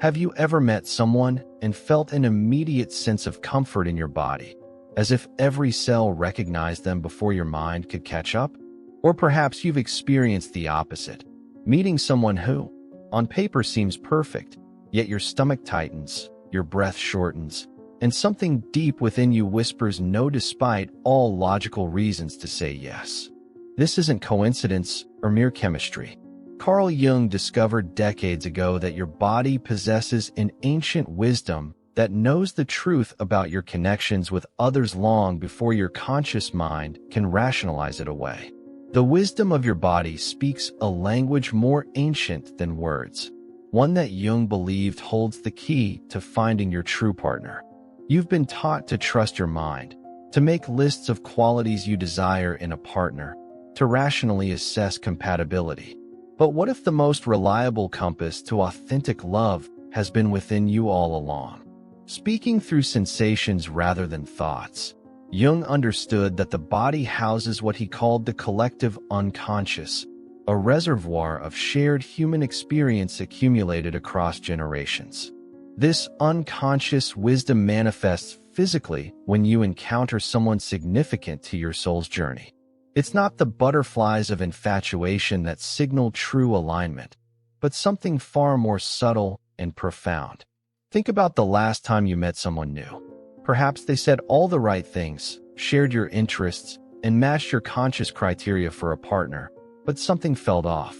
Have you ever met someone and felt an immediate sense of comfort in your body, as if every cell recognized them before your mind could catch up? Or perhaps you've experienced the opposite, meeting someone who, on paper, seems perfect, yet your stomach tightens, your breath shortens, and something deep within you whispers no despite all logical reasons to say yes. This isn't coincidence or mere chemistry. Carl Jung discovered decades ago that your body possesses an ancient wisdom that knows the truth about your connections with others long before your conscious mind can rationalize it away. The wisdom of your body speaks a language more ancient than words, one that Jung believed holds the key to finding your true partner. You've been taught to trust your mind, to make lists of qualities you desire in a partner, to rationally assess compatibility. But what if the most reliable compass to authentic love has been within you all along? Speaking through sensations rather than thoughts, Jung understood that the body houses what he called the collective unconscious, a reservoir of shared human experience accumulated across generations. This unconscious wisdom manifests physically when you encounter someone significant to your soul's journey. It's not the butterflies of infatuation that signal true alignment, but something far more subtle and profound. Think about the last time you met someone new. Perhaps they said all the right things, shared your interests, and matched your conscious criteria for a partner, but something felt off.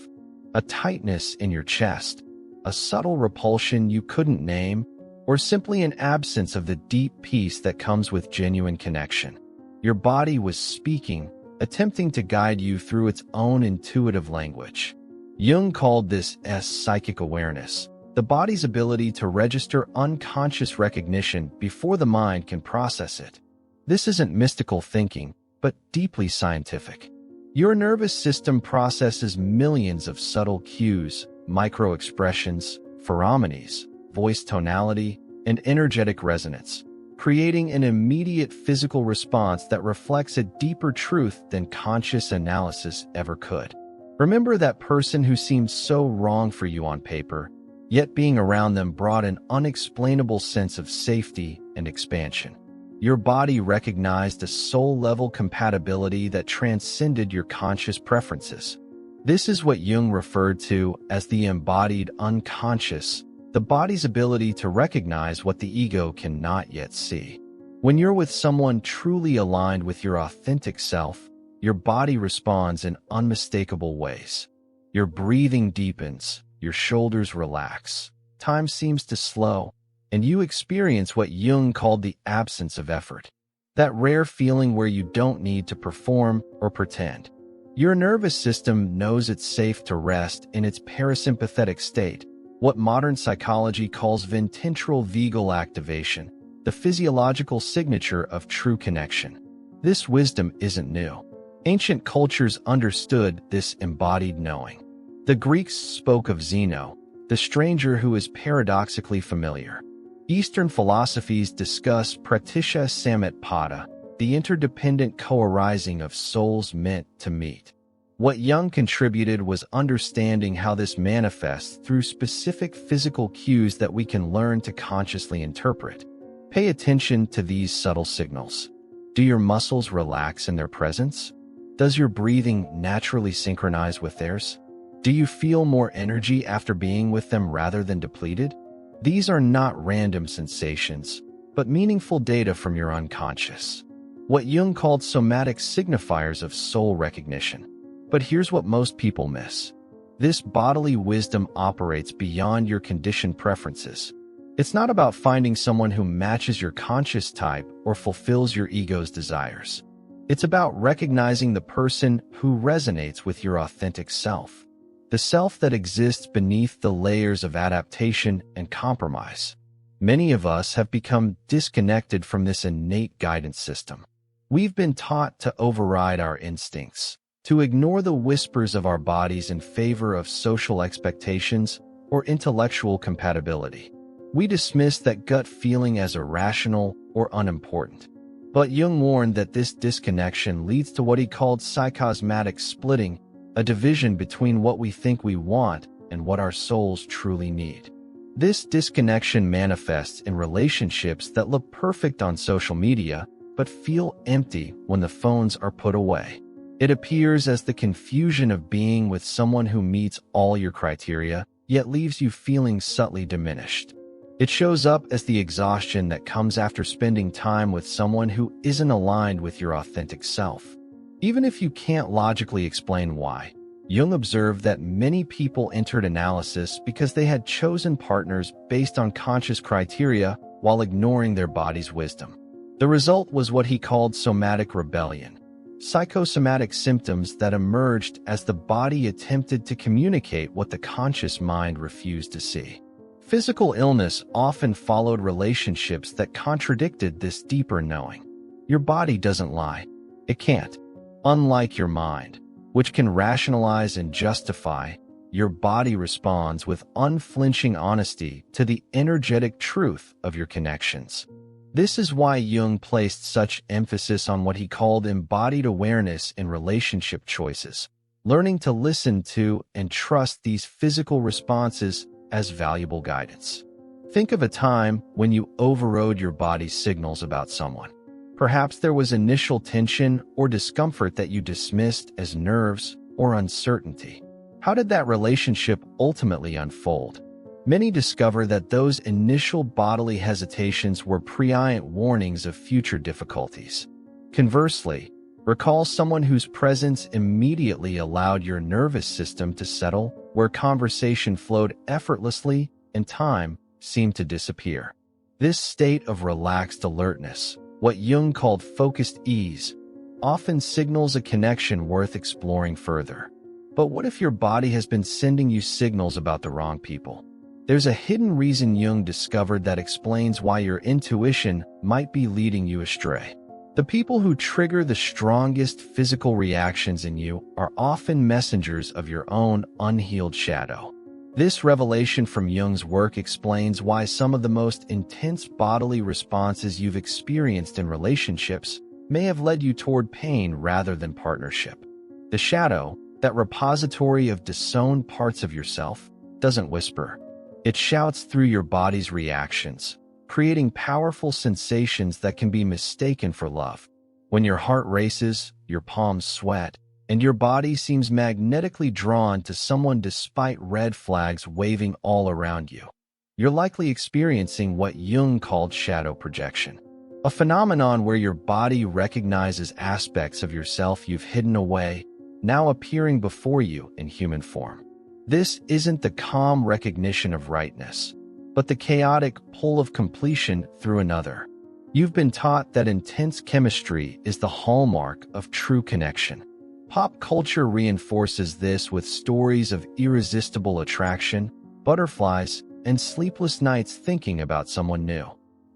A tightness in your chest, a subtle repulsion you couldn't name, or simply an absence of the deep peace that comes with genuine connection. Your body was speaking, attempting to guide you through its own intuitive language. Jung called this psychic awareness, the body's ability to register unconscious recognition before the mind can process it. This isn't mystical thinking, but deeply scientific. Your nervous system processes millions of subtle cues, micro-expressions, pheromones, voice tonality, and energetic resonance, creating an immediate physical response that reflects a deeper truth than conscious analysis ever could. Remember that person who seemed so wrong for you on paper, yet being around them brought an unexplainable sense of safety and expansion. Your body recognized a soul-level compatibility that transcended your conscious preferences. This is what Jung referred to as the embodied unconscious, the body's ability to recognize what the ego cannot yet see. When you're with someone truly aligned with your authentic self, your body responds in unmistakable ways. Your breathing deepens, your shoulders relax, time seems to slow, and you experience what Jung called the absence of effort. That rare feeling where you don't need to perform or pretend. Your nervous system knows it's safe to rest in its parasympathetic state, what modern psychology calls ventral vagal activation, the physiological signature of true connection. This wisdom isn't new. Ancient cultures understood this embodied knowing. The Greeks spoke of Zeno, the stranger who is paradoxically familiar. Eastern philosophies discuss pratisha samutpada, the interdependent co-arising of souls meant to meet. What Jung contributed was understanding how this manifests through specific physical cues that we can learn to consciously interpret. Pay attention to these subtle signals. Do your muscles relax in their presence? Does your breathing naturally synchronize with theirs? Do you feel more energy after being with them rather than depleted? These are not random sensations, but meaningful data from your unconscious. What Jung called somatic signifiers of soul recognition. But here's what most people miss. This bodily wisdom operates beyond your conditioned preferences. It's not about finding someone who matches your conscious type or fulfills your ego's desires. It's about recognizing the person who resonates with your authentic self, the self that exists beneath the layers of adaptation and compromise. Many of us have become disconnected from this innate guidance system. We've been taught to override our instincts, to ignore the whispers of our bodies in favor of social expectations or intellectual compatibility. We dismiss that gut feeling as irrational or unimportant. But Jung warned that this disconnection leads to what he called psychosmatic splitting, a division between what we think we want and what our souls truly need. This disconnection manifests in relationships that look perfect on social media but feel empty when the phones are put away. It appears as the confusion of being with someone who meets all your criteria, yet leaves you feeling subtly diminished. It shows up as the exhaustion that comes after spending time with someone who isn't aligned with your authentic self. Even if you can't logically explain why, Jung observed that many people entered analysis because they had chosen partners based on conscious criteria while ignoring their body's wisdom. The result was what he called somatic rebellion, psychosomatic symptoms that emerged as the body attempted to communicate what the conscious mind refused to see. Physical illness often followed relationships that contradicted this deeper knowing. Your body doesn't lie. It can't. Unlike your mind, which can rationalize and justify, your body responds with unflinching honesty to the energetic truth of your connections. This is why Jung placed such emphasis on what he called embodied awareness in relationship choices, learning to listen to and trust these physical responses as valuable guidance. Think of a time when you overrode your body's signals about someone. Perhaps there was initial tension or discomfort that you dismissed as nerves or uncertainty. How did that relationship ultimately unfold? Many discover that those initial bodily hesitations were prescient warnings of future difficulties. Conversely, recall someone whose presence immediately allowed your nervous system to settle, where conversation flowed effortlessly and time seemed to disappear. This state of relaxed alertness, what Jung called focused ease, often signals a connection worth exploring further. But what if your body has been sending you signals about the wrong people? There's a hidden reason Jung discovered that explains why your intuition might be leading you astray. The people who trigger the strongest physical reactions in you are often messengers of your own unhealed shadow. This revelation from Jung's work explains why some of the most intense bodily responses you've experienced in relationships may have led you toward pain rather than partnership. The shadow, that repository of disowned parts of yourself, doesn't whisper. It shouts through your body's reactions, creating powerful sensations that can be mistaken for love. When your heart races, your palms sweat, and your body seems magnetically drawn to someone despite red flags waving all around you, you're likely experiencing what Jung called shadow projection, a phenomenon where your body recognizes aspects of yourself you've hidden away, now appearing before you in human form. This isn't the calm recognition of rightness, but the chaotic pull of completion through another. You've been taught that intense chemistry is the hallmark of true connection. Pop culture reinforces this with stories of irresistible attraction, butterflies, and sleepless nights thinking about someone new.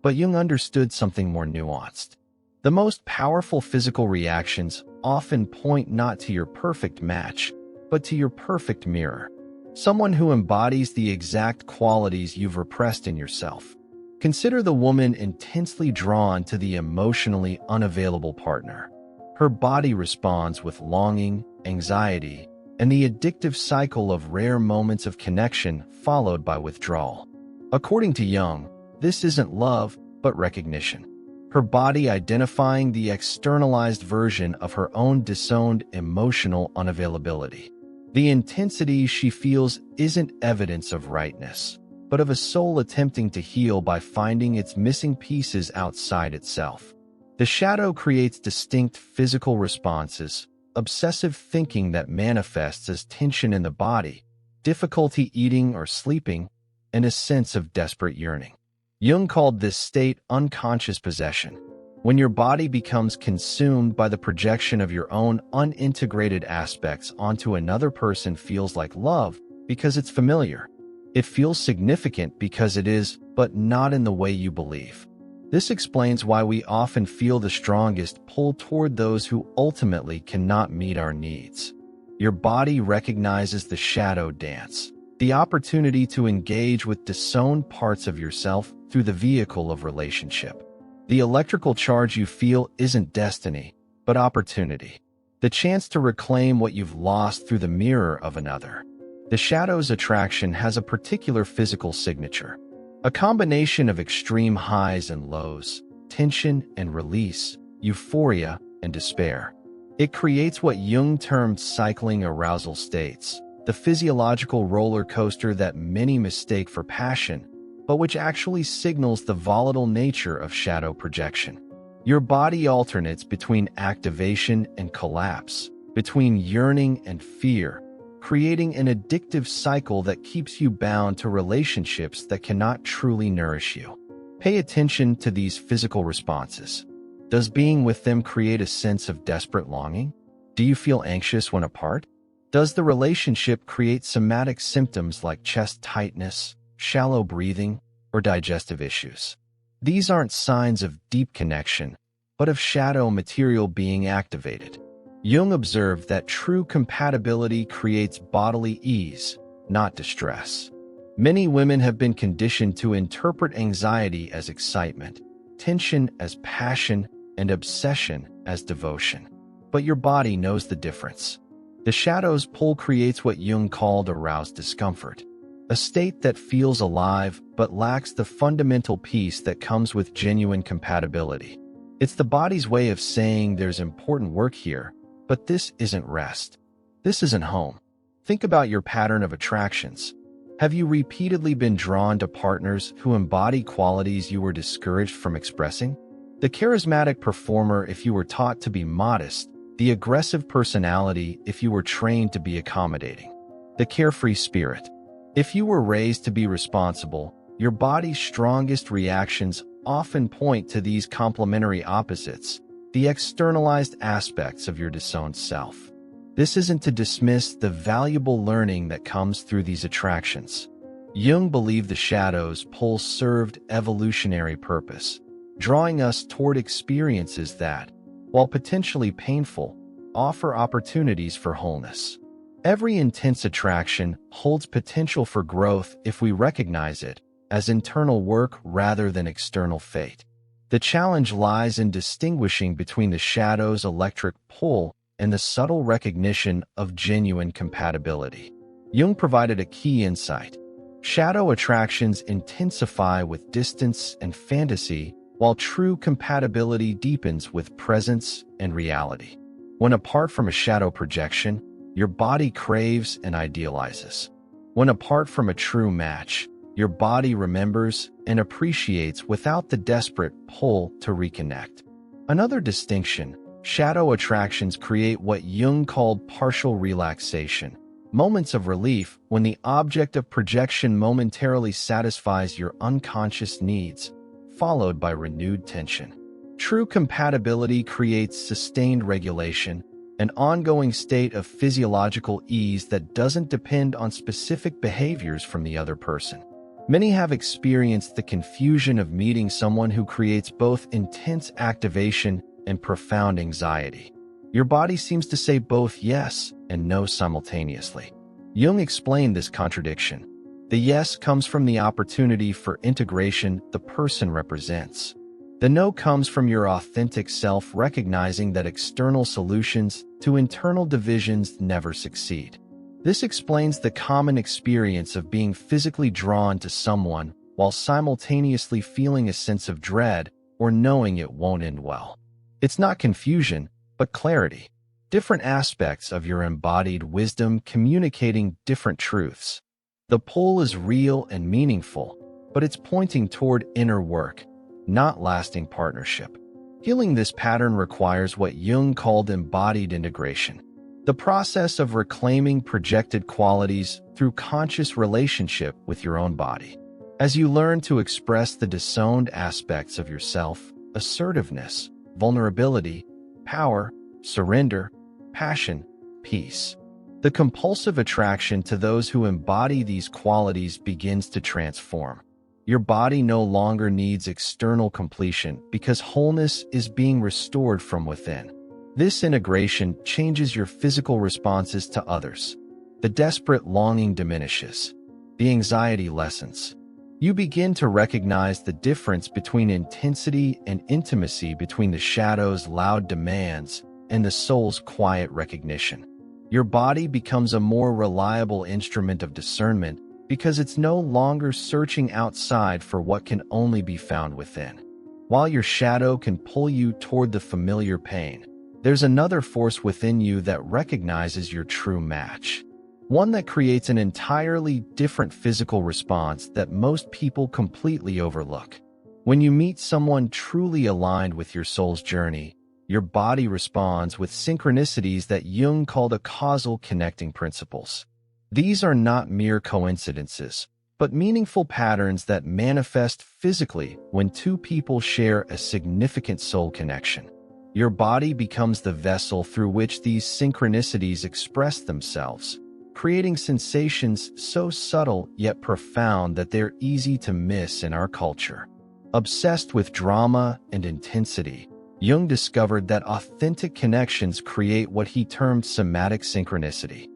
But Jung understood something more nuanced. The most powerful physical reactions often point not to your perfect match, but to your perfect mirror. Someone who embodies the exact qualities you've repressed in yourself. Consider the woman intensely drawn to the emotionally unavailable partner. Her body responds with longing, anxiety, and the addictive cycle of rare moments of connection followed by withdrawal. According to Jung, this isn't love, but recognition. Her body identifying the externalized version of her own disowned emotional unavailability. The intensity she feels isn't evidence of rightness, but of a soul attempting to heal by finding its missing pieces outside itself. The shadow creates distinct physical responses, obsessive thinking that manifests as tension in the body, difficulty eating or sleeping, and a sense of desperate yearning. Jung called this state unconscious possession, when your body becomes consumed by the projection of your own unintegrated aspects onto another person. Feels like love because it's familiar. It feels significant because it is, but not in the way you believe. This explains why we often feel the strongest pull toward those who ultimately cannot meet our needs. Your body recognizes the shadow dance, the opportunity to engage with disowned parts of yourself through the vehicle of relationship. The electrical charge you feel isn't destiny, but opportunity. The chance to reclaim what you've lost through the mirror of another. The shadow's attraction has a particular physical signature, a combination of extreme highs and lows, tension and release, euphoria and despair. It creates what Jung termed cycling arousal states, the physiological roller coaster that many mistake for passion, but which actually signals the volatile nature of shadow projection. Your body alternates between activation and collapse, between yearning and fear, creating an addictive cycle that keeps you bound to relationships that cannot truly nourish you. Pay attention to these physical responses. Does being with them create a sense of desperate longing? Do you feel anxious when apart? Does the relationship create somatic symptoms like chest tightness, shallow breathing, or digestive issues? These aren't signs of deep connection, but of shadow material being activated. Jung observed that true compatibility creates bodily ease, not distress. Many women have been conditioned to interpret anxiety as excitement, tension as passion, and obsession as devotion. But your body knows the difference. The shadow's pull creates what Jung called aroused discomfort, a state that feels alive but lacks the fundamental peace that comes with genuine compatibility. It's the body's way of saying there's important work here, but this isn't rest. This isn't home. Think about your pattern of attractions. Have you repeatedly been drawn to partners who embody qualities you were discouraged from expressing? The charismatic performer if you were taught to be modest, the aggressive personality if you were trained to be accommodating, the carefree spirit. If you were raised to be responsible, your body's strongest reactions often point to these complementary opposites, the externalized aspects of your disowned self. This isn't to dismiss the valuable learning that comes through these attractions. Jung believed the shadow's pull served evolutionary purpose, drawing us toward experiences that, while potentially painful, offer opportunities for wholeness. Every intense attraction holds potential for growth if we recognize it as internal work rather than external fate. The challenge lies in distinguishing between the shadow's electric pull and the subtle recognition of genuine compatibility. Jung provided a key insight. Shadow attractions intensify with distance and fantasy, while true compatibility deepens with presence and reality. When apart from a shadow projection, your body craves and idealizes. When apart from a true match, your body remembers and appreciates without the desperate pull to reconnect. Another distinction, shadow attractions create what Jung called partial relaxation, moments of relief when the object of projection momentarily satisfies your unconscious needs, followed by renewed tension. True compatibility creates sustained regulation, an ongoing state of physiological ease that doesn't depend on specific behaviors from the other person. Many have experienced the confusion of meeting someone who creates both intense activation and profound anxiety. Your body seems to say both yes and no simultaneously. Jung explained this contradiction. The yes comes from the opportunity for integration the person represents. The no comes from your authentic self recognizing that external solutions to internal divisions never succeed. This explains the common experience of being physically drawn to someone while simultaneously feeling a sense of dread or knowing it won't end well. It's not confusion, but clarity. Different aspects of your embodied wisdom communicating different truths. The pull is real and meaningful, but it's pointing toward inner work, not lasting partnership. Healing this pattern requires what Jung called embodied integration, the process of reclaiming projected qualities through conscious relationship with your own body. As you learn to express the disowned aspects of yourself, assertiveness, vulnerability, power, surrender, passion, peace, the compulsive attraction to those who embody these qualities begins to transform. Your body no longer needs external completion because wholeness is being restored from within. This integration changes your physical responses to others. The desperate longing diminishes. The anxiety lessens. You begin to recognize the difference between intensity and intimacy, between the shadow's loud demands and the soul's quiet recognition. Your body becomes a more reliable instrument of discernment because it's no longer searching outside for what can only be found within. While your shadow can pull you toward the familiar pain, there's another force within you that recognizes your true match. One that creates an entirely different physical response that most people completely overlook. When you meet someone truly aligned with your soul's journey, your body responds with synchronicities that Jung called a causal connecting principles. These are not mere coincidences, but meaningful patterns that manifest physically when two people share a significant soul connection. Your body becomes the vessel through which these synchronicities express themselves, creating sensations so subtle yet profound that they're easy to miss in our culture. Obsessed with drama and intensity, Jung discovered that authentic connections create what he termed somatic synchronicity.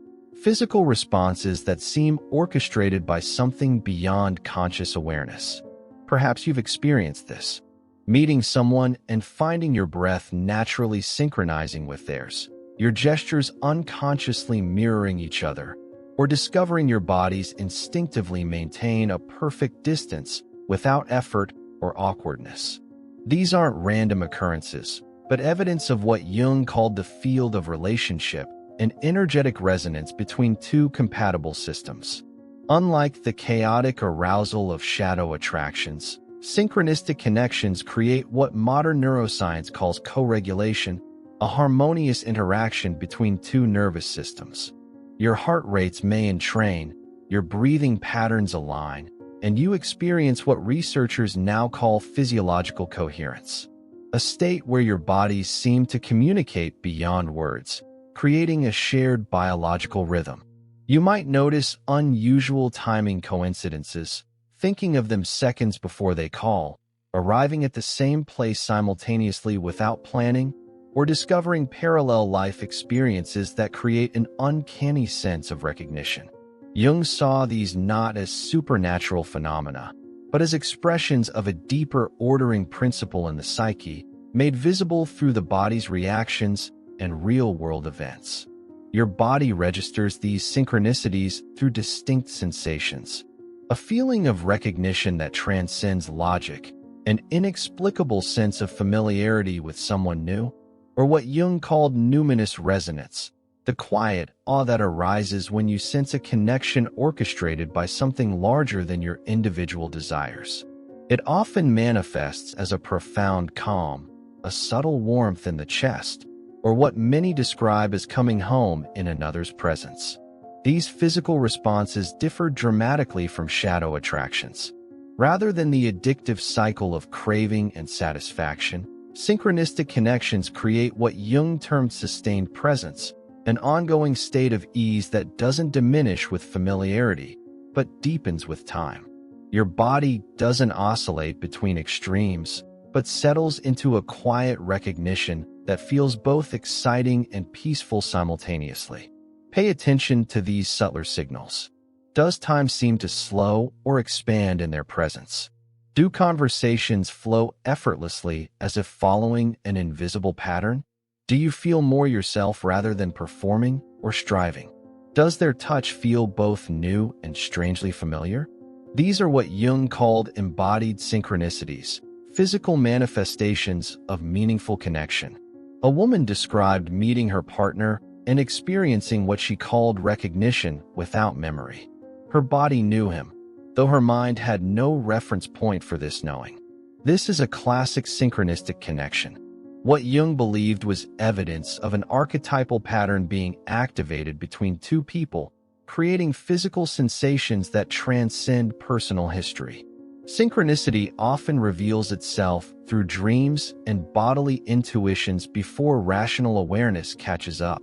Physical responses that seem orchestrated by something beyond conscious awareness. Perhaps you've experienced this. Meeting someone and finding your breath naturally synchronizing with theirs, your gestures unconsciously mirroring each other, or discovering your bodies instinctively maintain a perfect distance without effort or awkwardness. These aren't random occurrences, but evidence of what Jung called the field of relationship, an energetic resonance between two compatible systems. Unlike the chaotic arousal of shadow attractions, synchronistic connections create what modern neuroscience calls co-regulation, a harmonious interaction between two nervous systems. Your heart rates may entrain, your breathing patterns align, and you experience what researchers now call physiological coherence, a state where your bodies seem to communicate beyond words, creating a shared biological rhythm. You might notice unusual timing coincidences, thinking of them seconds before they call, arriving at the same place simultaneously without planning, or discovering parallel life experiences that create an uncanny sense of recognition. Jung saw these not as supernatural phenomena, but as expressions of a deeper ordering principle in the psyche, made visible through the body's reactions and real-world events. Your body registers these synchronicities through distinct sensations. A feeling of recognition that transcends logic, an inexplicable sense of familiarity with someone new, or what Jung called numinous resonance, the quiet awe that arises when you sense a connection orchestrated by something larger than your individual desires. It often manifests as a profound calm, a subtle warmth in the chest, or what many describe as coming home in another's presence. These physical responses differ dramatically from shadow attractions. Rather than the addictive cycle of craving and satisfaction, synchronistic connections create what Jung termed sustained presence, an ongoing state of ease that doesn't diminish with familiarity, but deepens with time. Your body doesn't oscillate between extremes, but settles into a quiet recognition that feels both exciting and peaceful simultaneously. Pay attention to these subtler signals. Does time seem to slow or expand in their presence? Do conversations flow effortlessly as if following an invisible pattern? Do you feel more yourself rather than performing or striving? Does their touch feel both new and strangely familiar? These are what Jung called embodied synchronicities, physical manifestations of meaningful connection. A woman described meeting her partner and experiencing what she called recognition without memory. Her body knew him, though her mind had no reference point for this knowing. This is a classic synchronistic connection. What Jung believed was evidence of an archetypal pattern being activated between two people, creating physical sensations that transcend personal history. Synchronicity often reveals itself through dreams and bodily intuitions before rational awareness catches up.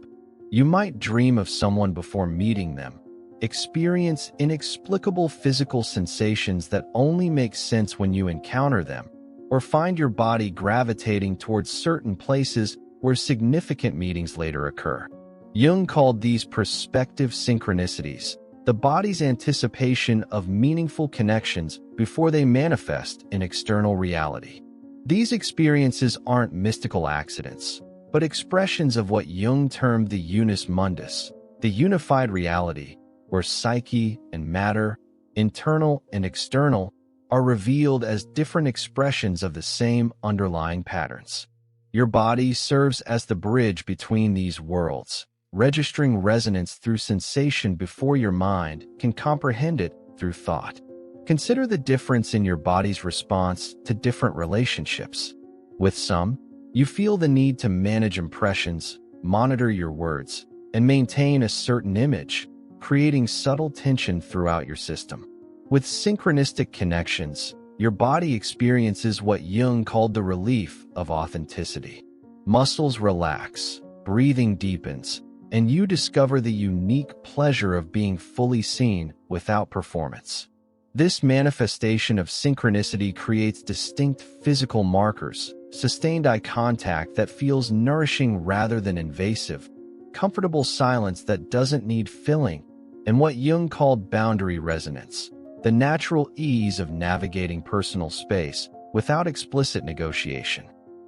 You might dream of someone before meeting them, experience inexplicable physical sensations that only make sense when you encounter them, or find your body gravitating towards certain places where significant meetings later occur. Jung called these prospective synchronicities, the body's anticipation of meaningful connections before they manifest in external reality. These experiences aren't mystical accidents, but expressions of what Jung termed the unus mundus, the unified reality, where psyche and matter, internal and external, are revealed as different expressions of the same underlying patterns. Your body serves as the bridge between these worlds, registering resonance through sensation before your mind can comprehend it through thought. Consider the difference in your body's response to different relationships. With some, you feel the need to manage impressions, monitor your words, and maintain a certain image, creating subtle tension throughout your system. With synchronistic connections, your body experiences what Jung called the relief of authenticity. Muscles relax, breathing deepens, and you discover the unique pleasure of being fully seen without performance. This manifestation of synchronicity creates distinct physical markers, sustained eye contact that feels nourishing rather than invasive, comfortable silence that doesn't need filling, and what Jung called boundary resonance, the natural ease of navigating personal space without explicit negotiation.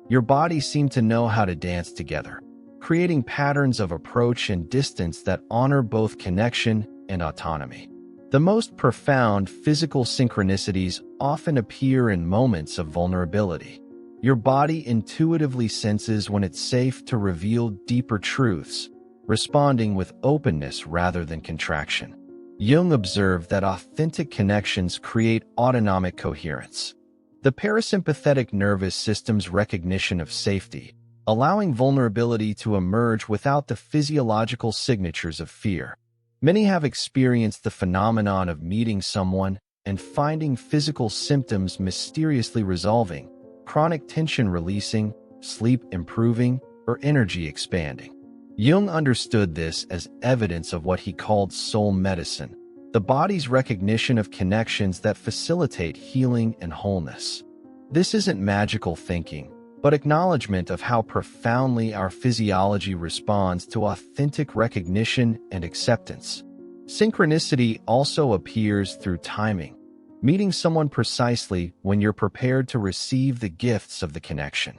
Your bodies seem to know how to dance together, creating patterns of approach and distance that honor both connection and autonomy. The most profound physical synchronicities often appear in moments of vulnerability. Your body intuitively senses when it's safe to reveal deeper truths, responding with openness rather than contraction. Jung observed that authentic connections create autonomic coherence, the parasympathetic nervous system's recognition of safety, allowing vulnerability to emerge without the physiological signatures of fear. Many have experienced the phenomenon of meeting someone and finding physical symptoms mysteriously resolving, chronic tension releasing, sleep improving, or energy expanding. Jung understood this as evidence of what he called soul medicine, the body's recognition of connections that facilitate healing and wholeness. This isn't magical thinking, but acknowledgement of how profoundly our physiology responds to authentic recognition and acceptance. Synchronicity also appears through timing, meeting someone precisely when you're prepared to receive the gifts of the connection.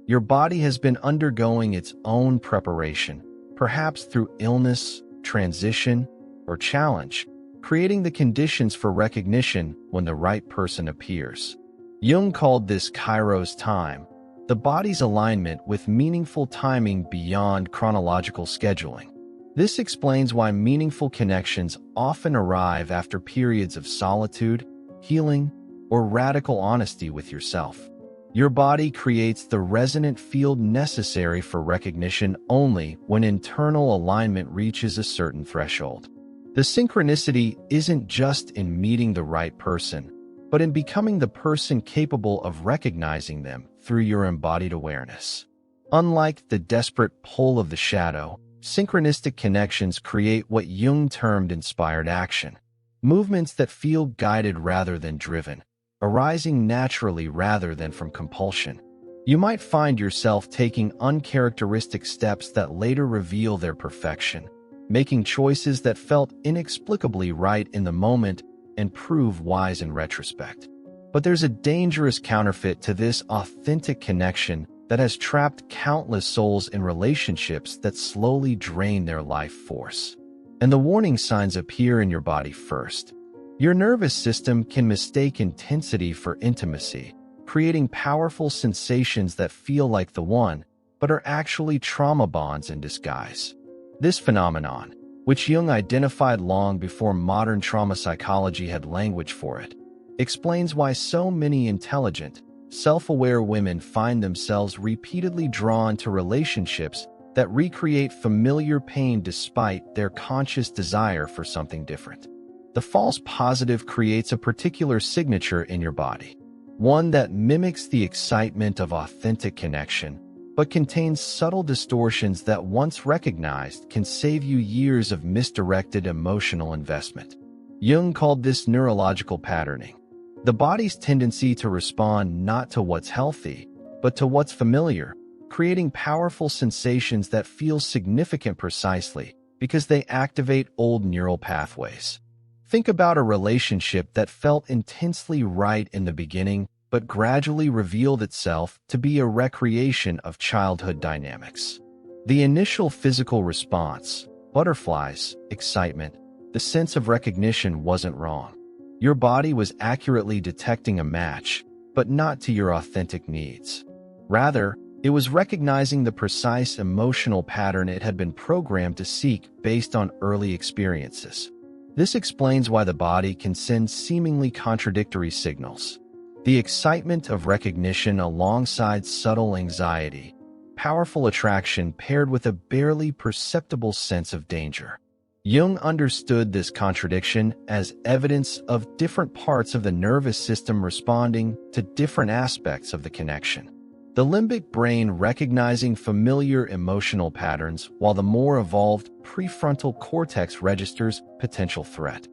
Your body has been undergoing its own preparation, perhaps through illness, transition, or challenge, creating the conditions for recognition when the right person appears. Jung called this Kairos time, the body's alignment with meaningful timing beyond chronological scheduling. This explains why meaningful connections often arrive after periods of solitude, healing, or radical honesty with yourself. Your body creates the resonant field necessary for recognition only when internal alignment reaches a certain threshold. The synchronicity isn't just in meeting the right person, but in becoming the person capable of recognizing them through your embodied awareness. Unlike the desperate pull of the shadow, synchronistic connections create what Jung termed inspired action, movements that feel guided rather than driven, arising naturally rather than from compulsion. You might find yourself taking uncharacteristic steps that later reveal their perfection, making choices that felt inexplicably right in the moment and prove wise in retrospect. But there's a dangerous counterfeit to this authentic connection that has trapped countless souls in relationships that slowly drain their life force. And the warning signs appear in your body first. Your nervous system can mistake intensity for intimacy, creating powerful sensations that feel like the one, but are actually trauma bonds in disguise. This phenomenon, which Jung identified long before modern trauma psychology had language for it, explains why so many intelligent, self-aware women find themselves repeatedly drawn to relationships that recreate familiar pain despite their conscious desire for something different. The false positive creates a particular signature in your body, one that mimics the excitement of authentic connection, but contains subtle distortions that once recognized can save you years of misdirected emotional investment. Jung called this neurological patterning, the body's tendency to respond not to what's healthy, but to what's familiar, creating powerful sensations that feel significant precisely because they activate old neural pathways. Think about a relationship that felt intensely right in the beginning, but gradually revealed itself to be a recreation of childhood dynamics. The initial physical response, Butterflies, excitement, the sense of recognition wasn't wrong. Your body was accurately detecting a match, but not to your authentic needs. Rather, it was recognizing the precise emotional pattern it had been programmed to seek based on early experiences. This explains why the body can send seemingly contradictory signals. The excitement of recognition alongside subtle anxiety, powerful attraction paired with a barely perceptible sense of danger. Jung understood this contradiction as evidence of different parts of the nervous system responding to different aspects of the connection. The limbic brain recognizing familiar emotional patterns, while the more evolved prefrontal cortex registers potential threat.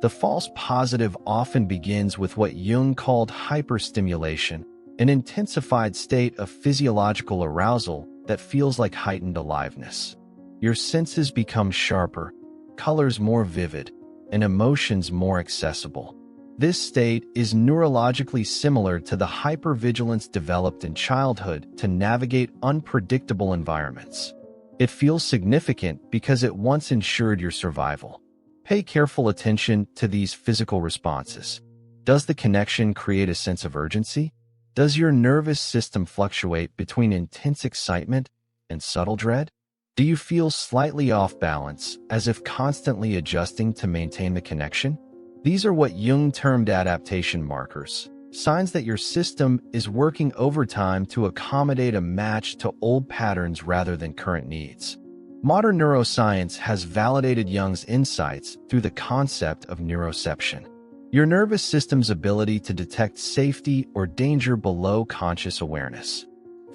The false positive often begins with what Jung called hyperstimulation, an intensified state of physiological arousal that feels like heightened aliveness. Your senses become sharper, colors more vivid, and emotions more accessible. This state is neurologically similar to the hypervigilance developed in childhood to navigate unpredictable environments. It feels significant because it once ensured your survival. Pay careful attention to these physical responses. Does the connection create a sense of urgency? Does your nervous system fluctuate between intense excitement and subtle dread? Do you feel slightly off balance, as if constantly adjusting to maintain the connection? These are what Jung termed adaptation markers, signs that your system is working overtime to accommodate a match to old patterns rather than current needs. Modern neuroscience has validated Jung's insights through the concept of neuroception, your nervous system's ability to detect safety or danger below conscious awareness.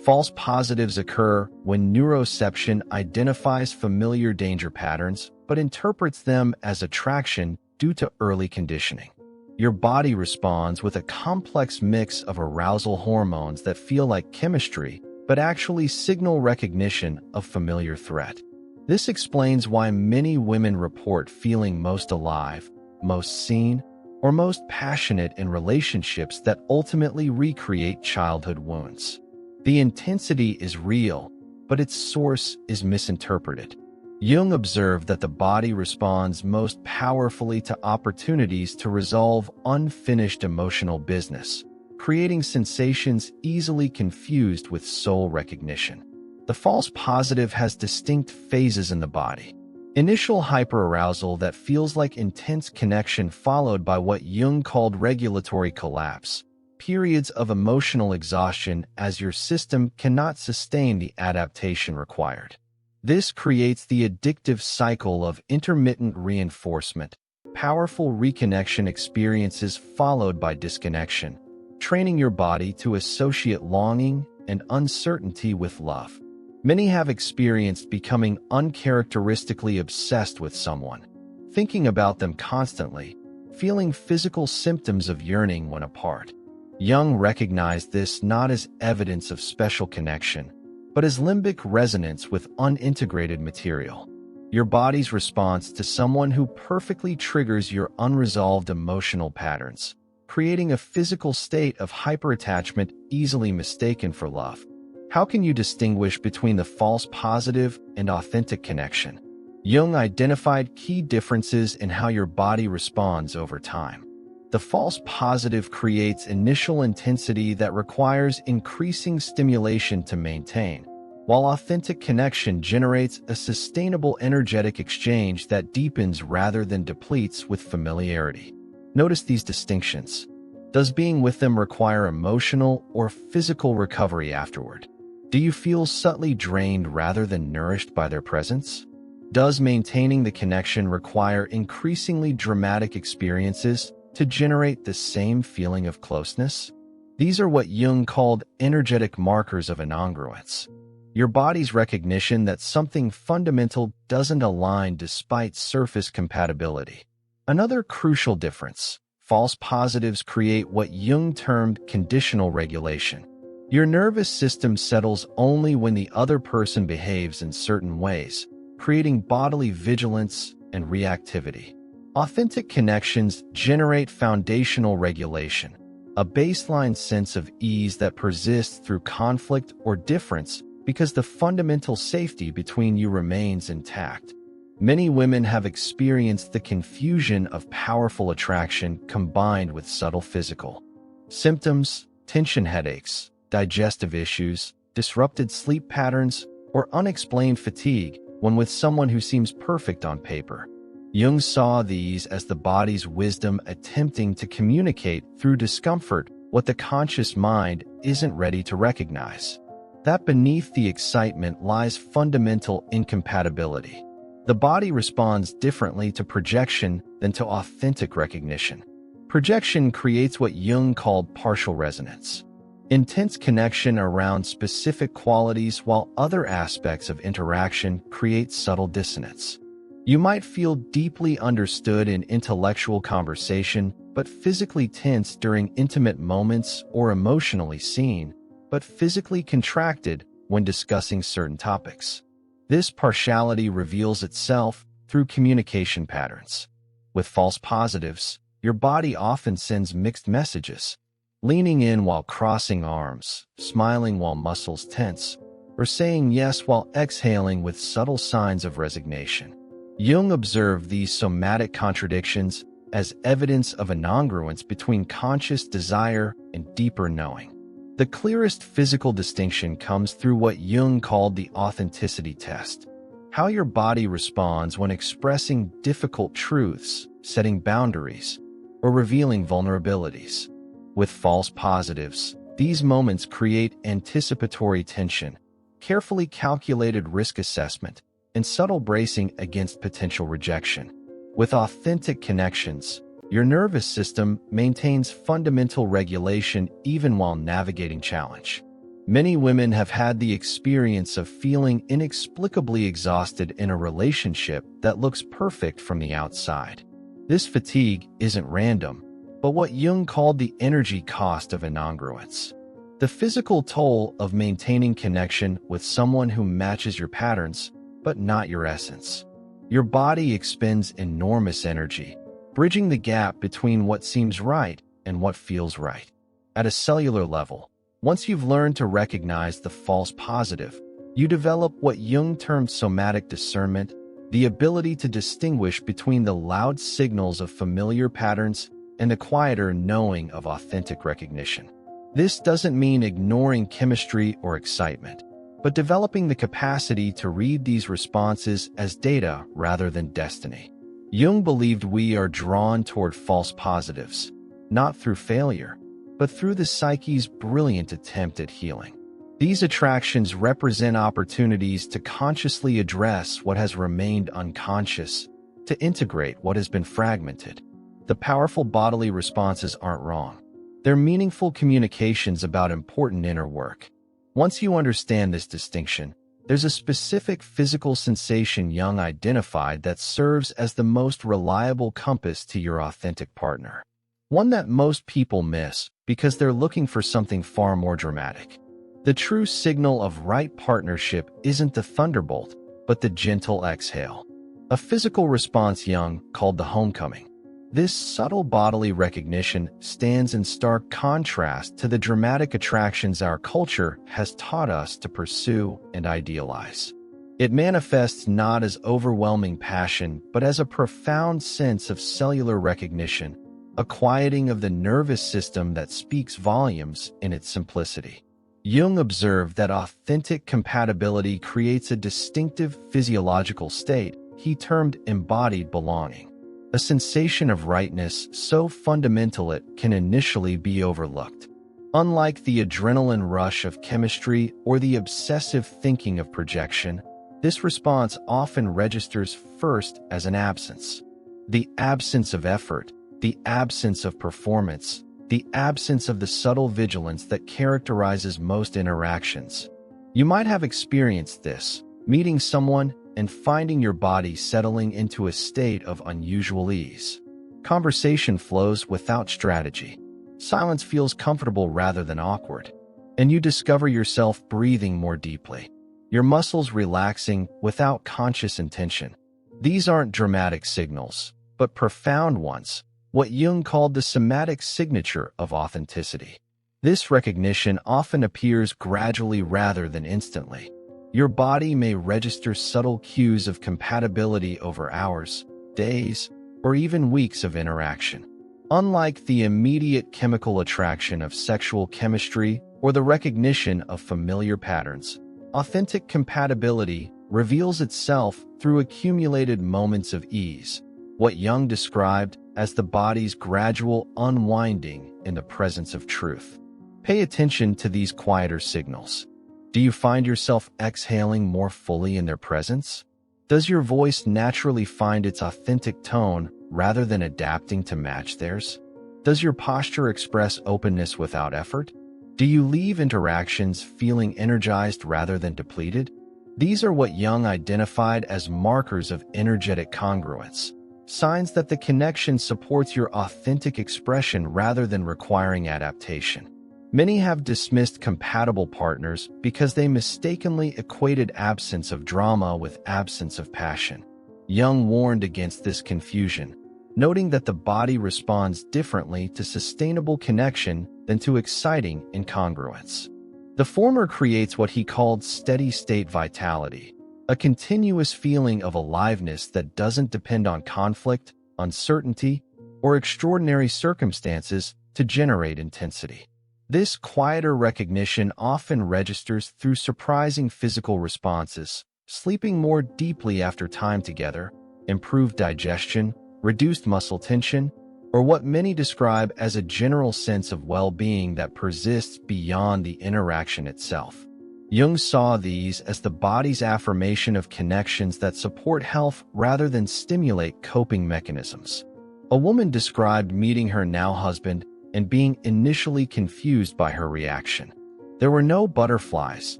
False positives occur when neuroception identifies familiar danger patterns but interprets them as attraction due to early conditioning. Your body responds with a complex mix of arousal hormones that feel like chemistry but actually signal recognition of familiar threat. This explains why many women report feeling most alive, most seen, or most passionate in relationships that ultimately recreate childhood wounds. The intensity is real, but its source is misinterpreted. Jung observed that the body responds most powerfully to opportunities to resolve unfinished emotional business, creating sensations easily confused with soul recognition. The false positive has distinct phases in the body. Initial hyperarousal that feels like intense connection followed by what Jung called regulatory collapse, periods of emotional exhaustion as your system cannot sustain the adaptation required. This creates the addictive cycle of intermittent reinforcement, powerful reconnection experiences followed by disconnection, training your body to associate longing and uncertainty with love. Many have experienced becoming uncharacteristically obsessed with someone, thinking about them constantly, feeling physical symptoms of yearning when apart. Jung recognized this not as evidence of special connection, but as limbic resonance with unintegrated material. Your body's response to someone who perfectly triggers your unresolved emotional patterns, creating a physical state of hyperattachment easily mistaken for love. How can you distinguish between the false positive and authentic connection? Jung identified key differences in how your body responds over time. The false positive creates initial intensity that requires increasing stimulation to maintain, while authentic connection generates a sustainable energetic exchange that deepens rather than depletes with familiarity. Notice these distinctions. Does being with them require emotional or physical recovery afterward? Do you feel subtly drained rather than nourished by their presence? Does maintaining the connection require increasingly dramatic experiences to generate the same feeling of closeness? These are what Jung called energetic markers of incongruence. Your body's recognition that something fundamental doesn't align despite surface compatibility. Another crucial difference: false positives create what Jung termed conditional regulation. Your nervous system settles only when the other person behaves in certain ways, creating bodily vigilance and reactivity. Authentic connections generate foundational regulation, a baseline sense of ease that persists through conflict or difference because the fundamental safety between you remains intact. Many women have experienced the confusion of powerful attraction combined with subtle physical symptoms, tension headaches, digestive issues, disrupted sleep patterns, or unexplained fatigue when with someone who seems perfect on paper. Jung saw these as the body's wisdom attempting to communicate through discomfort what the conscious mind isn't ready to recognize. That beneath the excitement lies fundamental incompatibility. The body responds differently to projection than to authentic recognition. Projection creates what Jung called partial resonance, intense connection around specific qualities, while other aspects of interaction create subtle dissonance. You might feel deeply understood in intellectual conversation, but physically tense during intimate moments, or emotionally seen, but physically contracted when discussing certain topics. This partiality reveals itself through communication patterns. With false positives, your body often sends mixed messages, leaning in while crossing arms, smiling while muscles tense, or saying yes while exhaling with subtle signs of resignation. Jung observed these somatic contradictions as evidence of a congruence between conscious desire and deeper knowing. The clearest physical distinction comes through what Jung called the authenticity test, how your body responds when expressing difficult truths, setting boundaries, or revealing vulnerabilities. With false positives, these moments create anticipatory tension, carefully calculated risk assessment, and subtle bracing against potential rejection. With authentic connections, your nervous system maintains fundamental regulation even while navigating challenge. Many women have had the experience of feeling inexplicably exhausted in a relationship that looks perfect from the outside. This fatigue isn't random, but what Jung called the energy cost of incongruence. The physical toll of maintaining connection with someone who matches your patterns, but not your essence. Your body expends enormous energy, bridging the gap between what seems right and what feels right. At a cellular level, once you've learned to recognize the false positive, you develop what Jung termed somatic discernment, the ability to distinguish between the loud signals of familiar patterns and the quieter knowing of authentic recognition. This doesn't mean ignoring chemistry or excitement, but developing the capacity to read these responses as data rather than destiny. Jung believed we are drawn toward false positives, not through failure, but through the psyche's brilliant attempt at healing. These attractions represent opportunities to consciously address what has remained unconscious, to integrate what has been fragmented. The powerful bodily responses aren't wrong. They're meaningful communications about important inner work. Once you understand this distinction, there's a specific physical sensation Jung identified that serves as the most reliable compass to your authentic partner. One that most people miss because they're looking for something far more dramatic. The true signal of right partnership isn't the thunderbolt, but the gentle exhale. A physical response Jung called the homecoming. This subtle bodily recognition stands in stark contrast to the dramatic attractions our culture has taught us to pursue and idealize. It manifests not as overwhelming passion, but as a profound sense of cellular recognition, a quieting of the nervous system that speaks volumes in its simplicity. Jung observed that authentic compatibility creates a distinctive physiological state he termed embodied belonging. A sensation of rightness so fundamental it can initially be overlooked. Unlike the adrenaline rush of chemistry or the obsessive thinking of projection, this response often registers first as an absence. The absence of effort, the absence of performance, the absence of the subtle vigilance that characterizes most interactions. You might have experienced this, meeting someone and finding your body settling into a state of unusual ease. Conversation flows without strategy. Silence feels comfortable rather than awkward. And you discover yourself breathing more deeply, your muscles relaxing without conscious intention. These aren't dramatic signals, but profound ones, what Jung called the somatic signature of authenticity. This recognition often appears gradually rather than instantly. Your body may register subtle cues of compatibility over hours, days, or even weeks of interaction. Unlike the immediate chemical attraction of sexual chemistry or the recognition of familiar patterns, authentic compatibility reveals itself through accumulated moments of ease, what Jung described as the body's gradual unwinding in the presence of truth. Pay attention to these quieter signals. Do you find yourself exhaling more fully in their presence? Does your voice naturally find its authentic tone rather than adapting to match theirs? Does your posture express openness without effort? Do you leave interactions feeling energized rather than depleted? These are what Jung identified as markers of energetic congruence, signs that the connection supports your authentic expression rather than requiring adaptation. Many have dismissed compatible partners because they mistakenly equated absence of drama with absence of passion. Jung warned against this confusion, noting that the body responds differently to sustainable connection than to exciting incongruence. The former creates what he called steady-state vitality, a continuous feeling of aliveness that doesn't depend on conflict, uncertainty, or extraordinary circumstances to generate intensity. This quieter recognition often registers through surprising physical responses, sleeping more deeply after time together, improved digestion, reduced muscle tension, or what many describe as a general sense of well-being that persists beyond the interaction itself. Jung saw these as the body's affirmation of connections that support health rather than stimulate coping mechanisms. A woman described meeting her now husband and being initially confused by her reaction. There were no butterflies,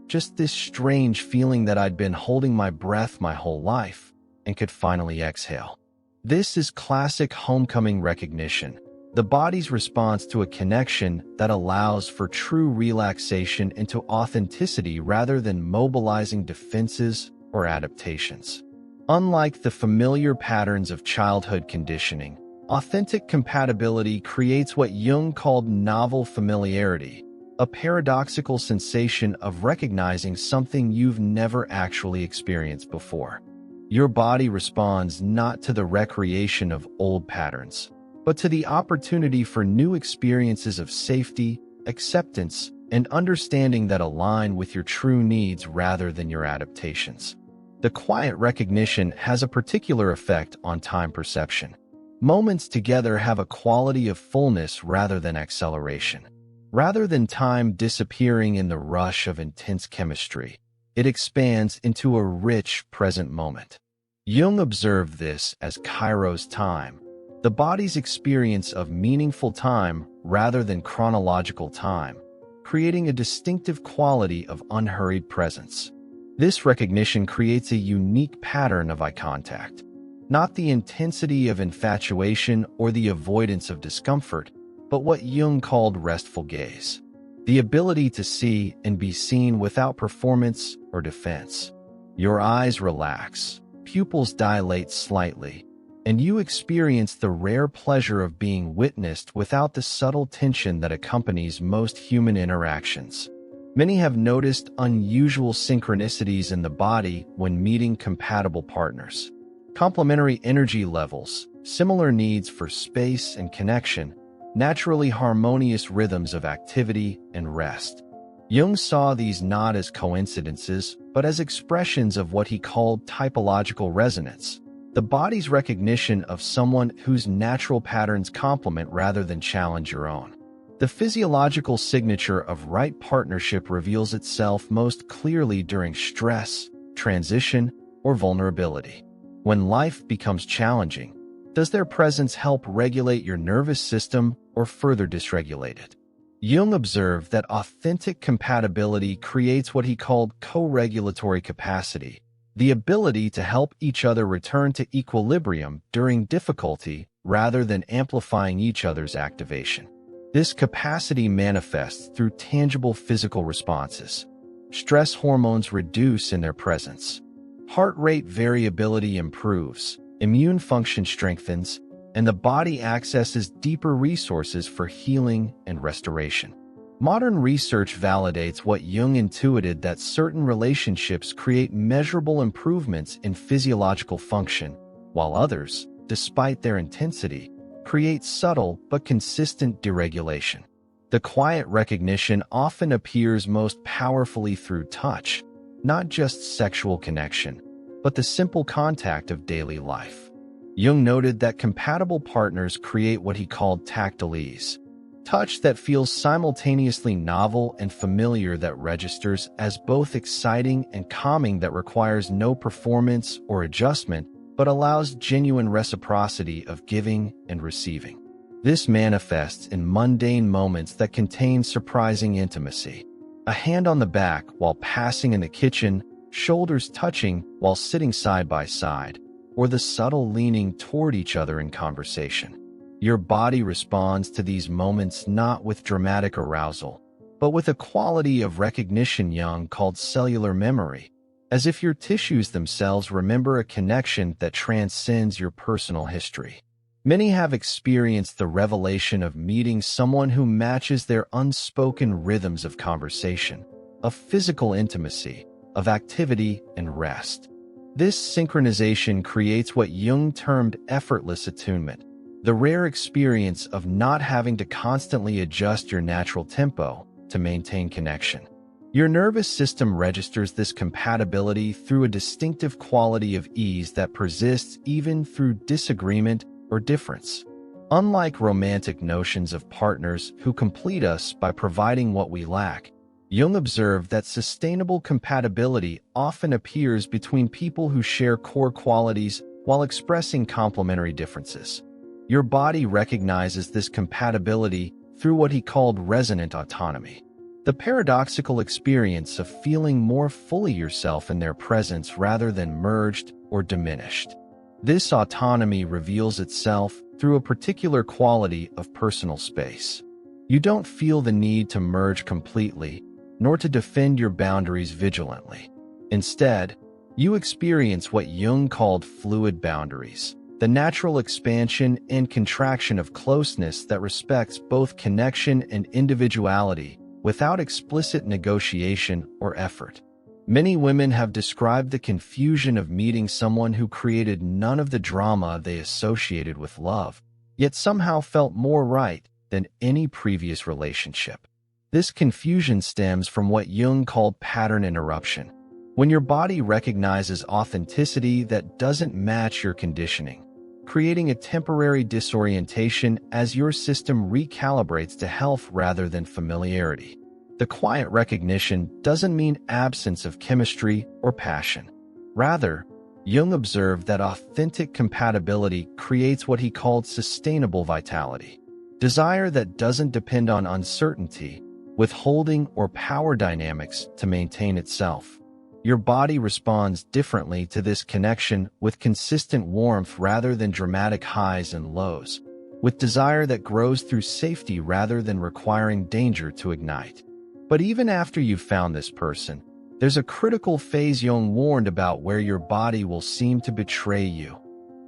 just this strange feeling that I'd been holding my breath my whole life and could finally exhale. This is classic homecoming recognition, the body's response to a connection that allows for true relaxation into authenticity rather than mobilizing defenses or adaptations. Unlike the familiar patterns of childhood conditioning, authentic compatibility creates what Jung called novel familiarity, a paradoxical sensation of recognizing something you've never actually experienced before. Your body responds not to the recreation of old patterns, but to the opportunity for new experiences of safety, acceptance, and understanding that align with your true needs rather than your adaptations. The quiet recognition has a particular effect on time perception. Moments together have a quality of fullness rather than acceleration. Rather than time disappearing in the rush of intense chemistry, it expands into a rich present moment. Jung observed this as kairos time, the body's experience of meaningful time rather than chronological time, creating a distinctive quality of unhurried presence. This recognition creates a unique pattern of eye contact, not the intensity of infatuation or the avoidance of discomfort, but what Jung called restful gaze, the ability to see and be seen without performance or defense. Your eyes relax, pupils dilate slightly, and you experience the rare pleasure of being witnessed without the subtle tension that accompanies most human interactions. Many have noticed unusual synchronicities in the body when meeting compatible partners. Complementary energy levels, similar needs for space and connection, naturally harmonious rhythms of activity and rest. Jung saw these not as coincidences, but as expressions of what he called typological resonance, the body's recognition of someone whose natural patterns complement rather than challenge your own. The physiological signature of right partnership reveals itself most clearly during stress, transition, or vulnerability. When life becomes challenging, does their presence help regulate your nervous system or further dysregulate it? Jung observed that authentic compatibility creates what he called co-regulatory capacity, the ability to help each other return to equilibrium during difficulty rather than amplifying each other's activation. This capacity manifests through tangible physical responses. Stress hormones reduce in their presence. Heart rate variability improves, immune function strengthens, and the body accesses deeper resources for healing and restoration. Modern research validates what Jung intuited, that certain relationships create measurable improvements in physiological function, while others, despite their intensity, create subtle but consistent deregulation. The quiet recognition often appears most powerfully through touch, not just sexual connection, but the simple contact of daily life. Jung noted that compatible partners create what he called tactile ease, touch that feels simultaneously novel and familiar, that registers as both exciting and calming, that requires no performance or adjustment, but allows genuine reciprocity of giving and receiving. This manifests in mundane moments that contain surprising intimacy. A hand on the back while passing in the kitchen, shoulders touching while sitting side by side, or the subtle leaning toward each other in conversation. Your body responds to these moments not with dramatic arousal, but with a quality of recognition Jung called cellular memory, as if your tissues themselves remember a connection that transcends your personal history. Many have experienced the revelation of meeting someone who matches their unspoken rhythms of conversation, of physical intimacy, of activity and rest. This synchronization creates what Jung termed effortless attunement, the rare experience of not having to constantly adjust your natural tempo to maintain connection. Your nervous system registers this compatibility through a distinctive quality of ease that persists even through disagreement or difference. Unlike romantic notions of partners who complete us by providing what we lack, Jung observed that sustainable compatibility often appears between people who share core qualities while expressing complementary differences. Your body recognizes this compatibility through what he called resonant autonomy, the paradoxical experience of feeling more fully yourself in their presence rather than merged or diminished. This autonomy reveals itself through a particular quality of personal space. You don't feel the need to merge completely, nor to defend your boundaries vigilantly. Instead, you experience what Jung called fluid boundaries, the natural expansion and contraction of closeness that respects both connection and individuality without explicit negotiation or effort. Many women have described the confusion of meeting someone who created none of the drama they associated with love, yet somehow felt more right than any previous relationship. This confusion stems from what Jung called pattern interruption, when your body recognizes authenticity that doesn't match your conditioning, creating a temporary disorientation as your system recalibrates to health rather than familiarity. The quiet recognition doesn't mean absence of chemistry or passion. Rather, Jung observed that authentic compatibility creates what he called sustainable vitality, desire that doesn't depend on uncertainty, withholding, or power dynamics to maintain itself. Your body responds differently to this connection, with consistent warmth rather than dramatic highs and lows, with desire that grows through safety rather than requiring danger to ignite. But even after you've found this person, there's a critical phase Jung warned about where your body will seem to betray you,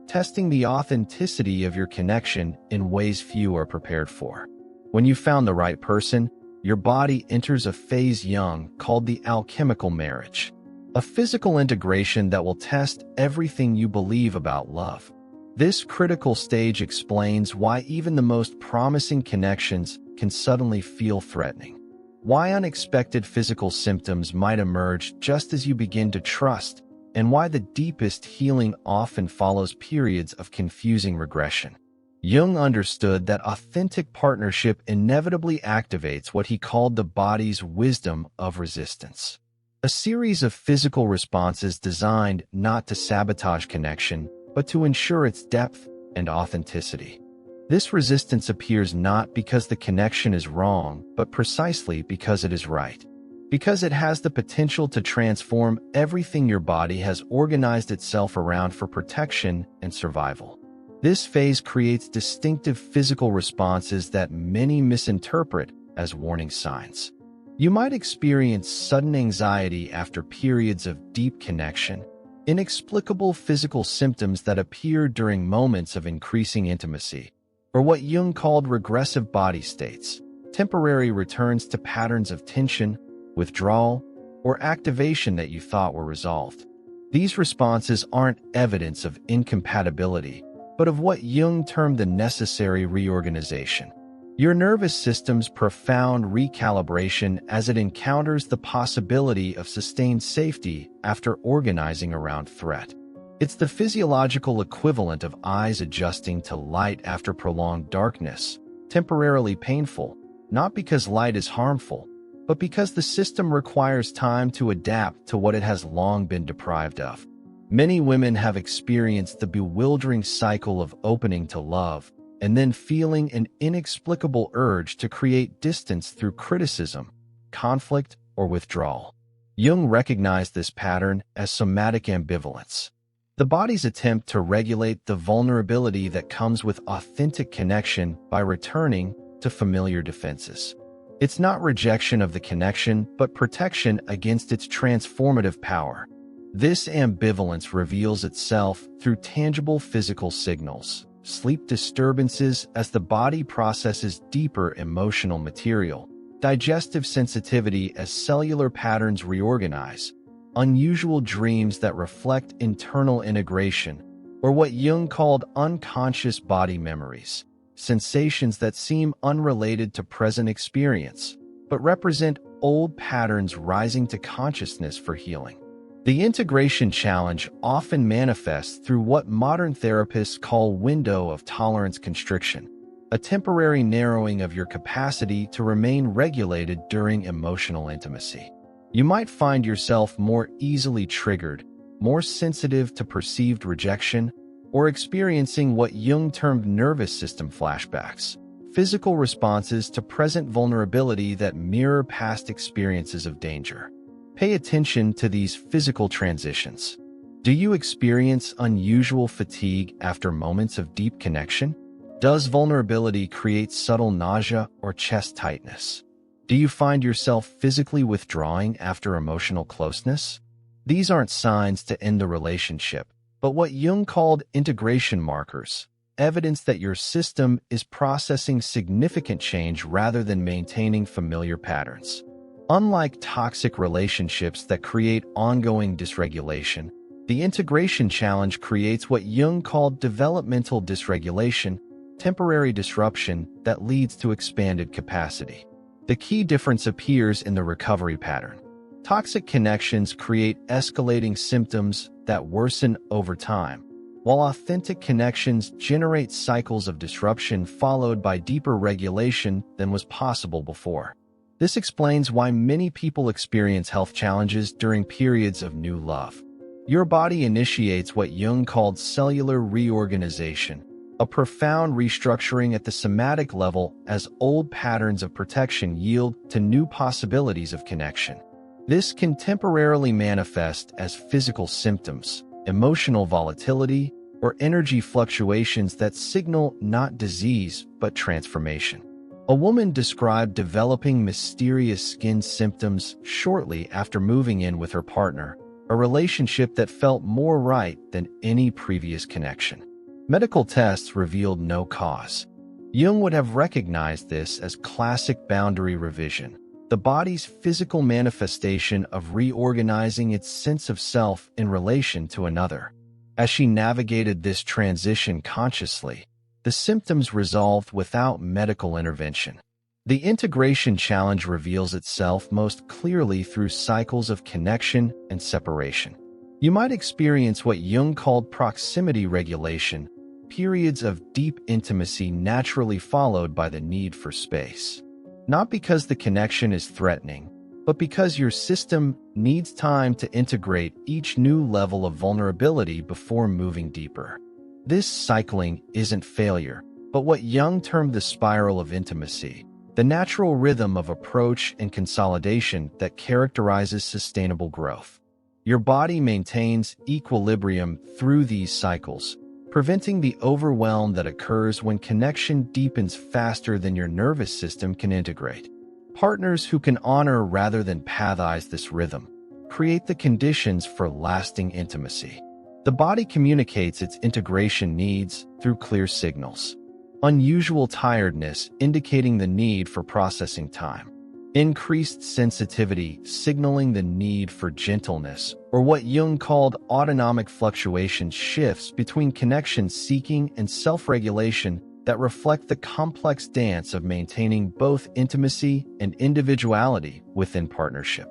testing the authenticity of your connection in ways few are prepared for. When you found the right person, your body enters a phase Jung called the alchemical marriage, a physical integration that will test everything you believe about love. This critical stage explains why even the most promising connections can suddenly feel threatening, why unexpected physical symptoms might emerge just as you begin to trust, and why the deepest healing often follows periods of confusing regression. Jung understood that authentic partnership inevitably activates what he called the body's wisdom of resistance, a series of physical responses designed not to sabotage connection, but to ensure its depth and authenticity. This resistance appears not because the connection is wrong, but precisely because it is right, because it has the potential to transform everything your body has organized itself around for protection and survival. This phase creates distinctive physical responses that many misinterpret as warning signs. You might experience sudden anxiety after periods of deep connection, inexplicable physical symptoms that appear during moments of increasing intimacy, or what Jung called regressive body states, temporary returns to patterns of tension, withdrawal, or activation that you thought were resolved. These responses aren't evidence of incompatibility, but of what Jung termed the necessary reorganization. Your nervous system's profound recalibration as it encounters the possibility of sustained safety after organizing around threat. It's the physiological equivalent of eyes adjusting to light after prolonged darkness, temporarily painful, not because light is harmful, but because the system requires time to adapt to what it has long been deprived of. Many women have experienced the bewildering cycle of opening to love and then feeling an inexplicable urge to create distance through criticism, conflict, or withdrawal. Jung recognized this pattern as somatic ambivalence, the body's attempt to regulate the vulnerability that comes with authentic connection by returning to familiar defenses. It's not rejection of the connection, but protection against its transformative power. This ambivalence reveals itself through tangible physical signals, sleep disturbances as the body processes deeper emotional material, digestive sensitivity as cellular patterns reorganize, unusual dreams that reflect internal integration, or what Jung called unconscious body memories, sensations that seem unrelated to present experience, but represent old patterns rising to consciousness for healing. The integration challenge often manifests through what modern therapists call window of tolerance constriction, a temporary narrowing of your capacity to remain regulated during emotional intimacy. You might find yourself more easily triggered, more sensitive to perceived rejection, or experiencing what Jung termed nervous system flashbacks, physical responses to present vulnerability that mirror past experiences of danger. Pay attention to these physical transitions. Do you experience unusual fatigue after moments of deep connection? Does vulnerability create subtle nausea or chest tightness? Do you find yourself physically withdrawing after emotional closeness? These aren't signs to end the relationship, but what Jung called integration markers, evidence that your system is processing significant change rather than maintaining familiar patterns. Unlike toxic relationships that create ongoing dysregulation, the integration challenge creates what Jung called developmental dysregulation, temporary disruption that leads to expanded capacity. The key difference appears in the recovery pattern. Toxic connections create escalating symptoms that worsen over time, while authentic connections generate cycles of disruption followed by deeper regulation than was possible before. This explains why many people experience health challenges during periods of new love. Your body initiates what Jung called cellular reorganization, a profound restructuring at the somatic level as old patterns of protection yield to new possibilities of connection. This can temporarily manifest as physical symptoms, emotional volatility, or energy fluctuations that signal not disease but transformation. A woman described developing mysterious skin symptoms shortly after moving in with her partner, a relationship that felt more right than any previous connection. Medical tests revealed no cause. Jung would have recognized this as classic boundary revision, the body's physical manifestation of reorganizing its sense of self in relation to another. As she navigated this transition consciously, the symptoms resolved without medical intervention. The integration challenge reveals itself most clearly through cycles of connection and separation. You might experience what Jung called proximity regulation, periods of deep intimacy naturally followed by the need for space. Not because the connection is threatening, but because your system needs time to integrate each new level of vulnerability before moving deeper. This cycling isn't failure, but what Jung termed the spiral of intimacy, the natural rhythm of approach and consolidation that characterizes sustainable growth. Your body maintains equilibrium through these cycles, preventing the overwhelm that occurs when connection deepens faster than your nervous system can integrate. Partners who can honor rather than pathize this rhythm create the conditions for lasting intimacy. The body communicates its integration needs through clear signals. unusual tiredness indicating the need for processing time, increased sensitivity signaling the need for gentleness, or what Jung called autonomic fluctuation shifts between connection seeking and self-regulation that reflect the complex dance of maintaining both intimacy and individuality within partnership.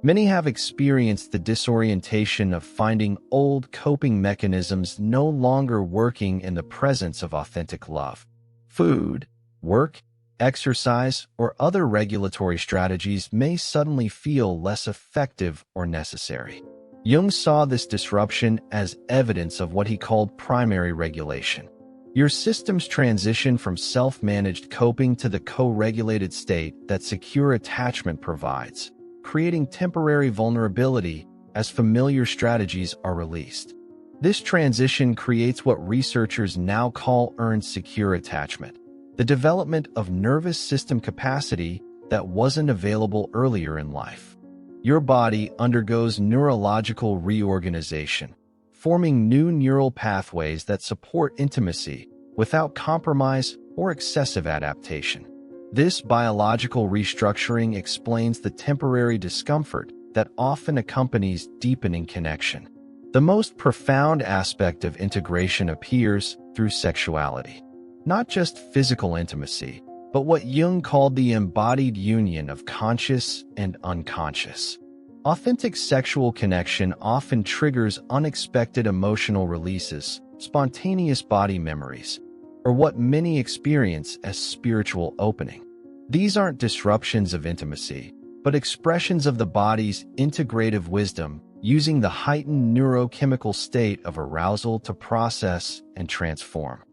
Many have experienced the disorientation of finding old coping mechanisms no longer working in the presence of authentic love. Food, work, exercise, or other regulatory strategies may suddenly feel less effective or necessary. Jung saw this disruption as evidence of what he called primary regulation. Your system's transition from self-managed coping to the co-regulated state that secure attachment provides, creating temporary vulnerability as familiar strategies are released. This transition creates what researchers now call earned secure attachment, the development of nervous system capacity that wasn't available earlier in life. Your body undergoes neurological reorganization, forming new neural pathways that support intimacy without compromise or excessive adaptation. This biological restructuring explains the temporary discomfort that often accompanies deepening connection. The most profound aspect of integration appears through sexuality. Not just physical intimacy, but what Jung called the embodied union of conscious and unconscious. Authentic sexual connection often triggers unexpected emotional releases, spontaneous body memories, or what many experience as spiritual opening. These aren't disruptions of intimacy, but expressions of the body's integrative wisdom using the heightened neurochemical state of arousal to process and transform.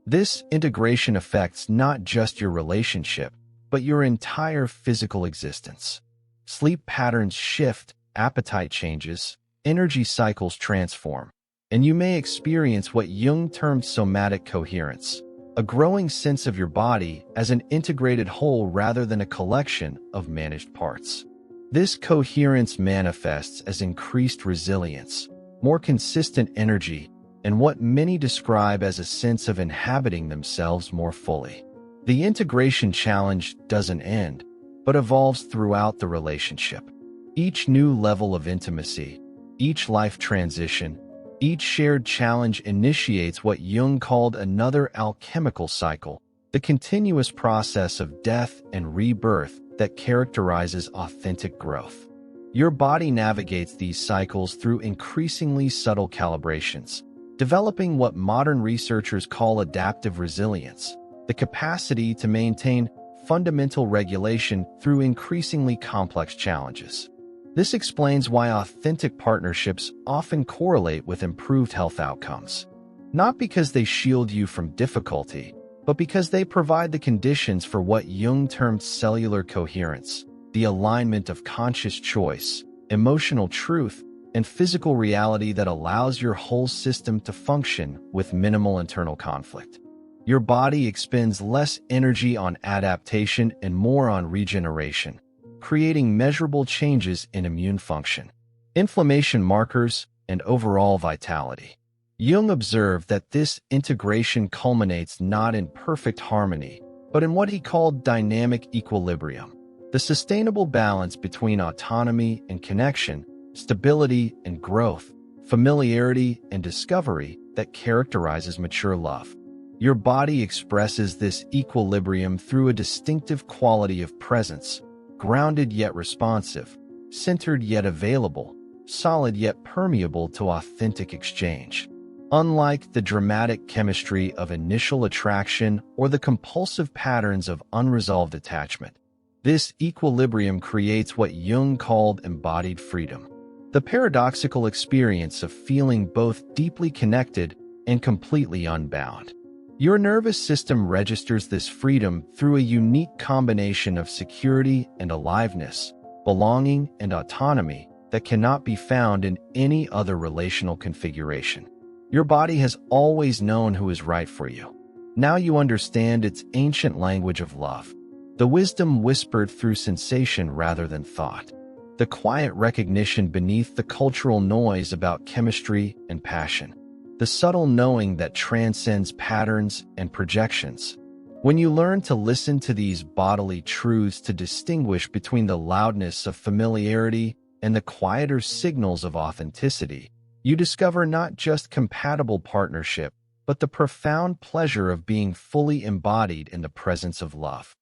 This integration affects not just your relationship, but your entire physical existence. Sleep patterns shift, appetite changes, energy cycles transform, and you may experience what Jung termed somatic coherence, a growing sense of your body as an integrated whole rather than a collection of managed parts. This coherence manifests as increased resilience, more consistent energy, and what many describe as a sense of inhabiting themselves more fully. The integration challenge doesn't end, but evolves throughout the relationship. Each new level of intimacy, each life transition, each shared challenge initiates what Jung called another alchemical cycle, the continuous process of death and rebirth that characterizes authentic growth. Your body navigates these cycles through increasingly subtle calibrations, developing what modern researchers call adaptive resilience, the capacity to maintain fundamental regulation through increasingly complex challenges. This explains why authentic partnerships often correlate with improved health outcomes. Not because they shield you from difficulty, but because they provide the conditions for what Jung termed cellular coherence, the alignment of conscious choice, emotional truth, and physical reality that allows your whole system to function with minimal internal conflict. Your body expends less energy on adaptation and more on regeneration, creating measurable changes in immune function, inflammation markers, and overall vitality. Jung observed that this integration culminates not in perfect harmony, but in what he called dynamic equilibrium, the sustainable balance between autonomy and connection, stability and growth, familiarity and discovery that characterizes mature love. Your body expresses this equilibrium through a distinctive quality of presence, grounded yet responsive, centered yet available, solid yet permeable to authentic exchange. Unlike the dramatic chemistry of initial attraction or the compulsive patterns of unresolved attachment, this equilibrium creates what Jung called embodied freedom, the paradoxical experience of feeling both deeply connected and completely unbound. Your nervous system registers this freedom through a unique combination of security and aliveness, belonging and autonomy that cannot be found in any other relational configuration. Your body has always known who is right for you. Now you understand its ancient language of love, the wisdom whispered through sensation rather than thought, the quiet recognition beneath the cultural noise about chemistry and passion, the subtle knowing that transcends patterns and projections. When you learn to listen to these bodily truths to distinguish between the loudness of familiarity and the quieter signals of authenticity, you discover not just compatible partnership, but the profound pleasure of being fully embodied in the presence of love.